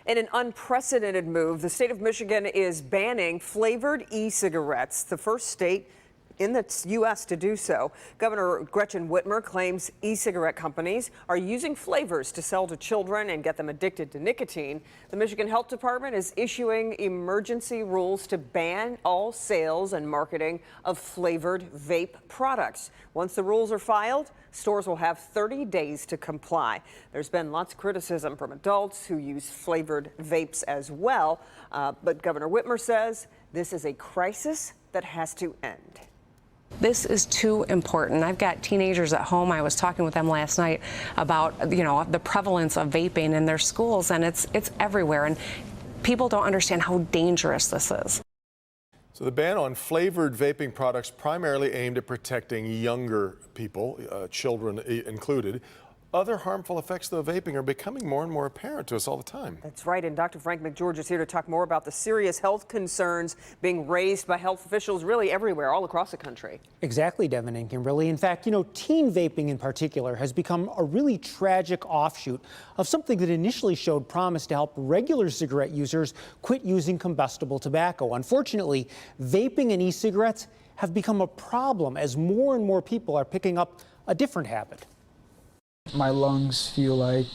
In an unprecedented move, the state of Michigan is banning flavored e-cigarettes, the first state in the U.S. to do so. Governor Gretchen Whitmer claims e-cigarette companies are using flavors to sell to children and get them addicted to nicotine. The Michigan Health Department is issuing emergency rules to ban all sales and marketing of flavored vape products. Once the rules are filed, stores will have 30 days to comply. There's been lots of criticism from adults who use flavored vapes as well, but Governor Whitmer says this is a crisis that has to end. This is too important. I've got teenagers at home. I was talking with them last night about, the prevalence of vaping in their schools, and it's everywhere, and people don't understand how dangerous this is. So the ban on flavored vaping products primarily aimed at protecting younger people, children included. Other harmful effects of vaping are becoming more and more apparent to us all the time. That's right, and Dr. Frank McGeorge is here to talk more about the serious health concerns being raised by health officials really everywhere, all across the country. Exactly, Devin and Kimberly. In fact, teen vaping in particular has become a really tragic offshoot of something that initially showed promise to help regular cigarette users quit using combustible tobacco. Unfortunately, vaping and e-cigarettes have become a problem as more and more people are picking up a different habit. My lungs feel like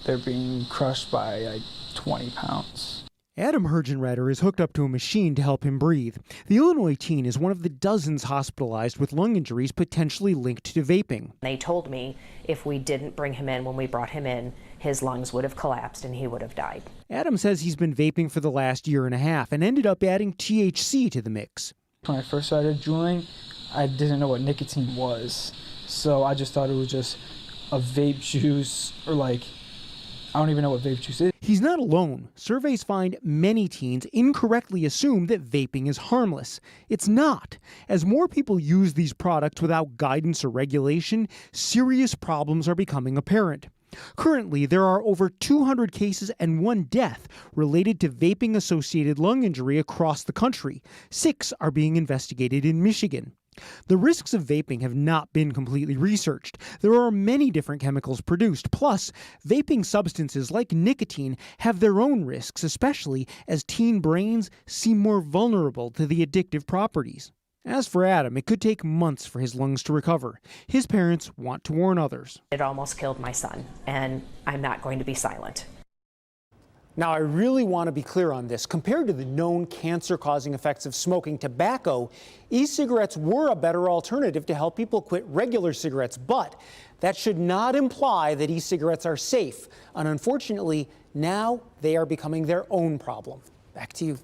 they're being crushed by like 20 pounds. Adam Hergenreiter is hooked up to a machine to help him breathe. The Illinois teen is one of the dozens hospitalized with lung injuries potentially linked to vaping. They told me if we didn't bring him in when we brought him in, his lungs would have collapsed and he would have died. Adam says he's been vaping for the last year and a half and ended up adding THC to the mix. When I first started juuling, I didn't know what nicotine was, so I just thought it was just a vape juice, or I don't even know what vape juice is. He's not alone. Surveys find many teens incorrectly assume that vaping is harmless. It's not. As more people use these products without guidance or regulation, serious problems are becoming apparent. Currently, there are over 200 cases and 1 death related to vaping-associated lung injury across the country. 6 are being investigated in Michigan. The risks of vaping have not been completely researched. There are many different chemicals produced. Plus, vaping substances like nicotine have their own risks, especially as teen brains seem more vulnerable to the addictive properties. As for Adam, it could take months for his lungs to recover. His parents want to warn others. It almost killed my son, and I'm not going to be silent. Now, I really want to be clear on this. Compared to the known cancer-causing effects of smoking tobacco, e-cigarettes were a better alternative to help people quit regular cigarettes. But that should not imply that e-cigarettes are safe. And unfortunately, now they are becoming their own problem. Back to you.